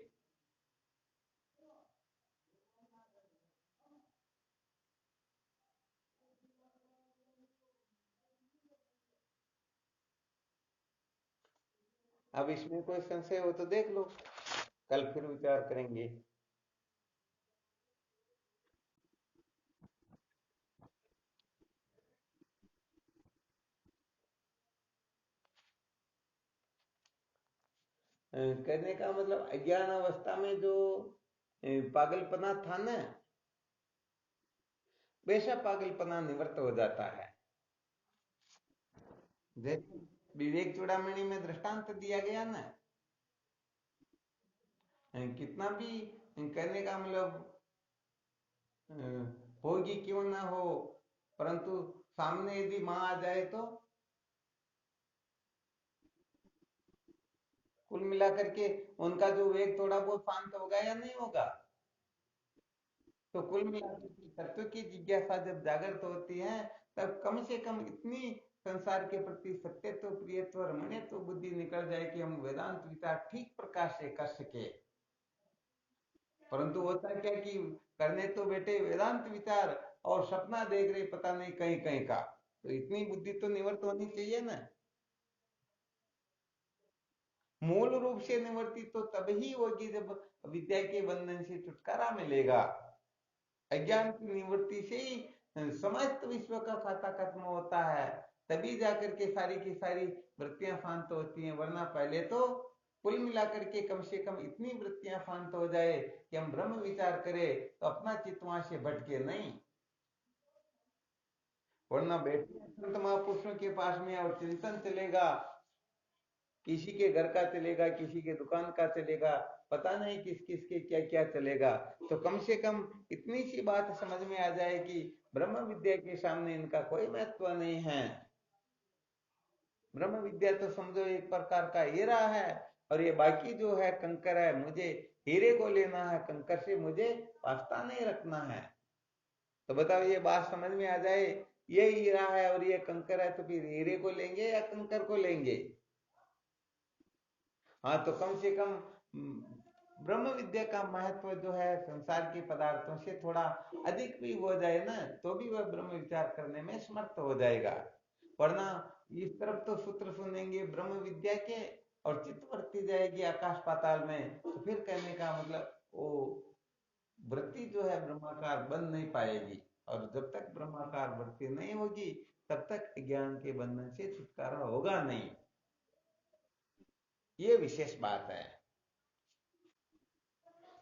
अब इसमें कोई संशय हो तो देख लो, कल फिर विचार करेंगे। कहने का मतलब अज्ञान अवस्था में जो पागलपना था ना, वैसा पागलपना निवृत्त हो जाता है। जैसे विवेक चूड़ामणि में दृष्टांत दिया गया ना, कितना भी कहने का मतलब होगी क्यों ना हो, परंतु सामने यदि माँ आ जाए तो कुल मिलाकर के उनका जो वेग थोड़ा बहुत शांत होगा या नहीं होगा? तो कुल मिलाकर के तत्व की जिज्ञासा जब जागृत होती है, तब कम से कम इतनी संसार के प्रति सत्यत्व, प्रियत्व, रमणीयत्व बुद्धि निकल जाए कि हम वेदांत विचार ठीक प्रकार से कर सके। परंतु होता क्या कि करने तो बेटे वेदांत विचार, और सपना देख रहे पता नहीं कहीं कहीं का, तो इतनी बुद्धि तो निवर्त होनी चाहिए ना। मूल रूप से निवृत्ति तो तब ही होगी जब विद्या के बंधन से छुटकारा मिलेगा। अज्ञान की निवृत्ति से ही समस्त विश्व का खाता खत्म होता है, तभी जाकर के सारी की सारी वृत्तियां शांत होती हैं, वरना पहले तो कुल मिलाकर के कम से कम इतनी वृत्तियां शांत हो जाए कि हम ब्रह्म विचार करें तो अपना चित्त वहां से भटके नहीं। वरना बैठे संत महापुरुषों के पास में और चिंतन चलेगा, किसी के घर का चलेगा, किसी के दुकान का चलेगा, पता नहीं किस किस के क्या क्या चलेगा। तो कम से कम इतनी सी बात समझ में आ जाए कि ब्रह्म विद्या के सामने इनका कोई महत्व नहीं है। ब्रह्म विद्या तो समझो एक प्रकार का हीरा है, और ये बाकी जो है कंकर है, मुझे हीरे को लेना है, कंकर से मुझे वास्ता नहीं रखना है। तो बताओ, ये बात समझ में आ जाए, ये हीरा है और ये कंकर है, तो फिर हीरे को लेंगे या कंकर को लेंगे? हाँ, तो कम से कम ब्रह्म विद्या का महत्व जो है संसार के पदार्थों से थोड़ा अधिक भी हो जाए ना, तो भी वह ब्रह्म विचार करने में समर्थ हो जाएगा। वरना इस तरफ तो सूत्र सुनेंगे ब्रह्म विद्या के और चित्त बढ़ती जाएगी आकाश पाताल में, तो फिर कहने का मतलब वो वृत्ति जो है ब्रह्माकार बन नहीं पाएगी। और जब तक ब्रह्माकार वृत्ति नहीं होगी, तब तक ज्ञान के बंधन से छुटकारा होगा नहीं। ये विशेष बात है।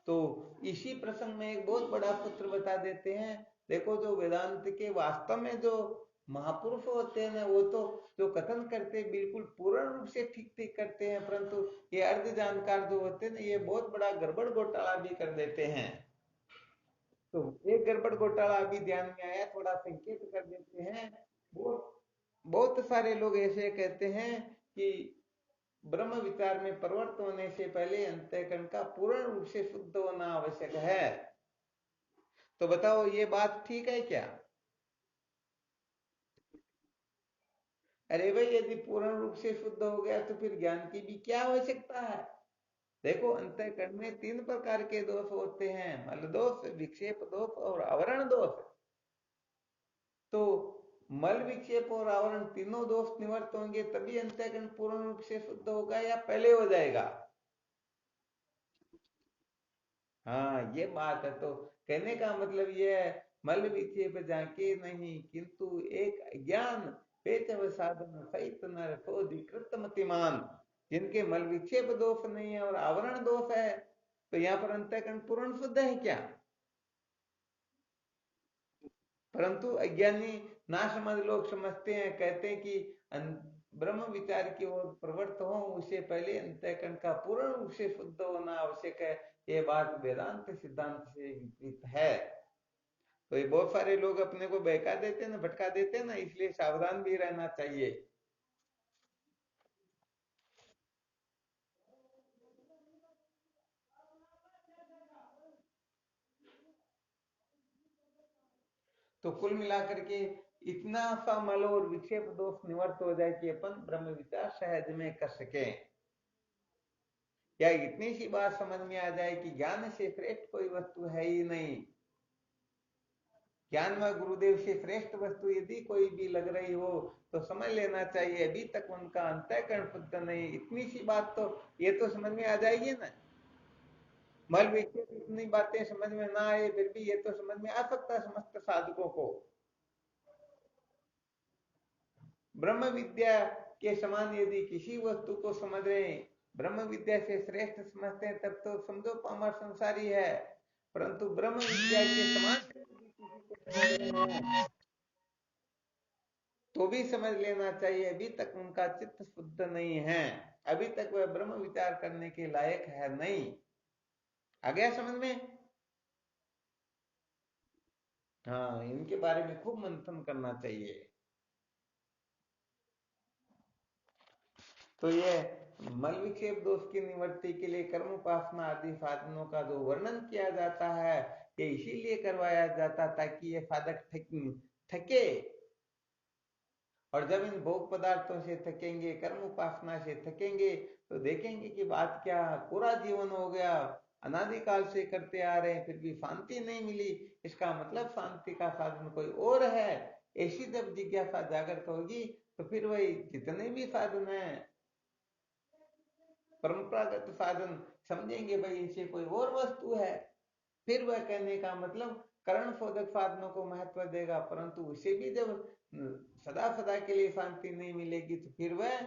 तो इसी प्रसंग में एक बहुत बड़ा सूत्र बता देते हैं। देखो, जो वेदांत के वास्तव में जो महापुरुष होते हैं ना, वो तो जो कथन करते हैं बिल्कुल पूर्ण रूप से ठीक ठीक करते हैं, परंतु ये अर्ध जानकार जो होते हैं ना, ये बहुत बड़ा गड़बड़ घोटाला भी कर देते हैं। तो एक गड़बड़ घोटाला अभी ध्यान में आया, थोड़ा संकेत कर देते हैं। बहुत बहुत सारे लोग ऐसे कहते हैं कि ब्रह्म विचार में प्रवृत्त होने से पहले अंतःकरण का पूर्ण रूप से शुद्ध होना आवश्यक है। तो बताओ ये बात ठीक है क्या? अरे भाई, यदि पूर्ण रूप से शुद्ध हो गया तो फिर ज्ञान की भी क्या आवश्यकता है? देखो, अंतःकरण में तीन प्रकार के दोष होते हैं, मल दोष, विक्षेप दोष और आवरण दोष। तो मल, विक्षेप और आवरण तीनों दोष निवृत्त होंगे तभी अंतःकरण पूर्ण रूप से शुद्ध होगा या पहले हो जाएगा? हाँ, ये बात है। तो कहने का मतलब ये है, मल विक्षेप जाके नहीं किंतु एक ज्ञान पेचव साधन सहित नर सोधिकृत मतिमान। जिनके मल विक्षेप दोष नहीं है और आवरण दोष है, तो यहाँ पर अंतःकरण पूर्ण शुद्ध है क्या? परंतु अज्ञानी नासमझ लोग समझते हैं, कहते हैं कि ब्रह्म विचार की ओर प्रवृत्त हो उससे पहले अंतःकरण का पूर्ण रूप से शुद्ध होना आवश्यक है। ये बात वेदांत सिद्धांत से विपरीत है। तो ये बहुत सारे लोग अपने को बहका देते हैं ना, भटका देते हैं ना, इसलिए सावधान भी रहना चाहिए। तो कुल मिलाकर के इतना सा मल और विक्षेप दोष निवृत्त हो जाए कि अपन ब्रह्म विचार सहज में कर सके, या इतनी सी बात समझ में आ जाए कि ज्ञान से श्रेष्ठ कोई वस्तु है ही नहीं। ज्ञान में गुरुदेव से श्रेष्ठ वस्तु यदि कोई भी लग रही हो तो समझ लेना चाहिए अभी तक उनका अंतःकरण शुद्ध नहीं। इतनी सी बात तो ये तो समझ में आ जाएगी ना। मल विक्षेप इतनी बातें समझ में ना आए फिर भी ये तो समझ में आ सकता है समस्त साधकों को। ब्रह्म विद्या के समान यदि किसी वस्तु को समझ रहे हैं, ब्रह्म विद्या से श्रेष्ठ समझते हैं, तब तो समझो पामर संसारी है। परंतु ब्रह्म विद्या के समान किसी को समझ रहे हैं तो भी समझ लेना चाहिए अभी तक उनका चित्त शुद्ध नहीं है, अभी तक वह ब्रह्म विचार करने के लायक है नहीं। आ गया समझ में? हाँ, इनके बारे में खूब मंथन करना चाहिए। तो ये मल विक्षेप दोष की निवृत्ति के लिए कर्म उपासना आदि साधनों का जो वर्णन किया जाता है, ये इसीलिए करवाया जाता ताकि ये साधक थके। और जब इन भोग पदार्थों से थकेंगे, कर्म उपासना से थकेंगे, तो देखेंगे कि बात क्या, पूरा जीवन हो गया, अनादिकाल से करते आ रहे हैं, फिर भी शांति नहीं मिली। इसका मतलब शांति का साधन कोई और है। ऐसी जब जिज्ञासा जागृत होगी तो फिर वही जितने भी साधन है, परंपरागत साधन समझेंगे भाई इनसे कोई और वस्तु है। फिर वह कहने का मतलब करण शोधक साधनों को महत्व देगा, परंतु उसे भी जब सदा सदा के लिए शांति नहीं मिलेगी तो फिर वह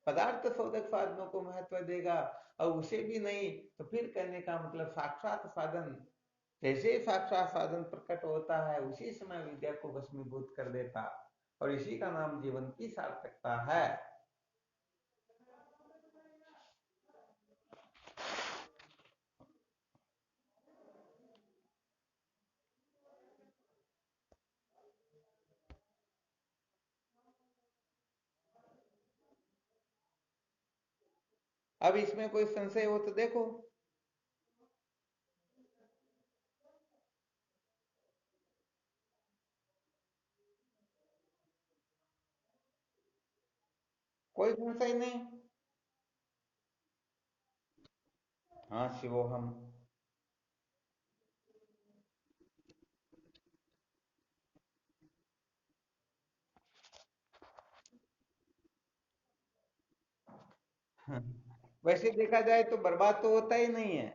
पदार्थ शोधक साधनों को महत्व देगा, और उसे भी नहीं तो फिर कहने का मतलब साक्षात साधन, जैसे साक्षात साधन प्रकट होता है उसी समय विद्या को भस्मीभूत कर देता, और इसी का नाम जीवन की सार्थकता है। अब इसमें कोई संशय हो तो देखो। कोई संशय नहीं। हाँ, शिवोहम। वैसे देखा जाए तो बर्बाद तो होता ही नहीं है,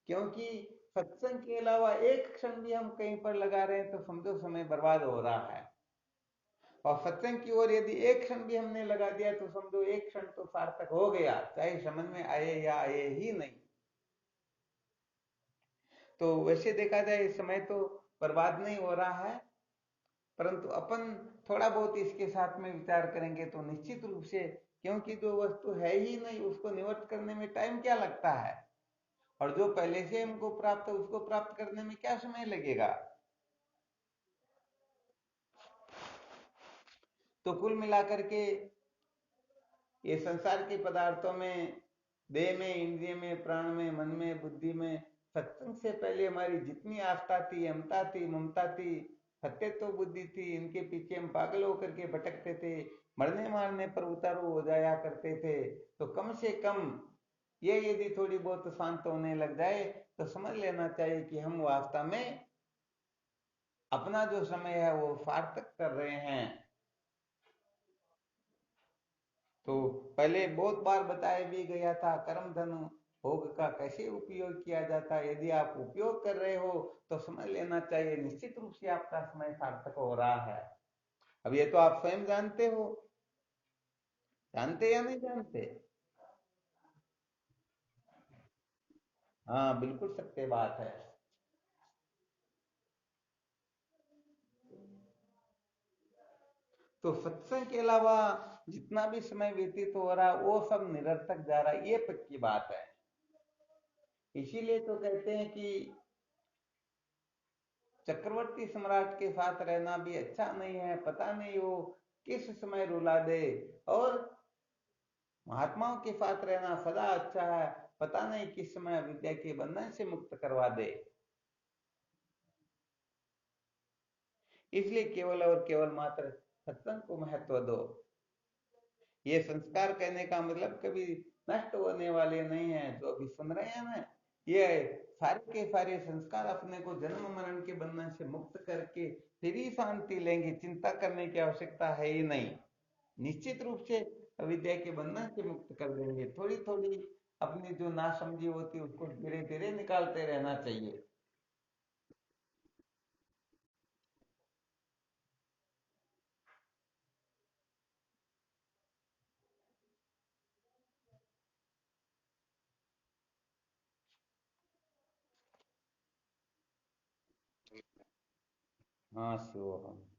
क्योंकि सत्संग के अलावा एक क्षण भी हम कहीं पर लगा रहे हैं तो समझो समय बर्बाद हो रहा है। और सत्संग की ओर यदि एक क्षण भी हमने लगा दिया तो समझो एक क्षण तो सार्थक हो गया, चाहे समझ में आए या आए ही नहीं। तो वैसे देखा जाए इस समय तो बर्बाद नहीं हो रहा है, परंतु अपन थोड़ा बहुत इसके साथ में विचार करेंगे तो निश्चित रूप से, क्योंकि जो वस्तु है ही नहीं उसको निवृत्त करने में टाइम क्या लगता है। और जो पहले से हमको प्राप्त है उसको प्राप्त करने में क्या समय लगेगा। तो कुल मिलाकर के ये संसार के पदार्थों में, देह में, इंद्रिय में, प्राण में, मन में, बुद्धि में, सत्संग से पहले हमारी जितनी आस्था थी, अमता थी, ममता थी, सत्यत्व बुद्धि थी, इनके पीछे हम पागल होकर के भटकते थे, मरने मारने पर उतारू हो जाया करते थे। तो कम से कम ये यदि थोड़ी बहुत शांत होने लग जाए तो समझ लेना चाहिए कि हम वास्तव में अपना जो समय है वो सार्थक कर रहे हैं। तो पहले बहुत बार बताया भी गया था कर्म धन भोग का कैसे उपयोग किया जाता है। यदि आप उपयोग कर रहे हो तो समझ लेना चाहिए निश्चित रूप से आपका समय सार्थक हो रहा है। अब ये तो आप स्वयं जानते हो, जानते या नहीं जानते। हाँ बिल्कुल सत्य बात है। तो सत्संग के अलावा जितना भी समय व्यतीत हो रहा है वो सब निरर्थक जा रहा है, ये पक्की बात है। इसीलिए तो कहते हैं कि चक्रवर्ती सम्राट के साथ रहना भी अच्छा नहीं है, पता नहीं वो किस समय रुला दे। और महात्माओं के साथ रहना सदा अच्छा है, पता नहीं किस समय विद्या के बंधन से मुक्त करवा दे। इसलिए केवल और केवल मात्र सत्संग को महत्व दो। ये संस्कार कहने का मतलब कभी नष्ट होने वाले नहीं है। जो अभी सुन रहे हैं ना, ये सारे के सारे संस्कार अपने को जन्म मरण के बंधन से मुक्त करके फिर ही शांति लेंगे, चिंता करने की आवश्यकता है ही नहीं। निश्चित रूप से अविद्या के बंधन से मुक्त कर देंगे। थोड़ी थोड़ी अपनी जो नासमझी होती है उसको धीरे धीरे निकालते रहना चाहिए। हाँ शिव।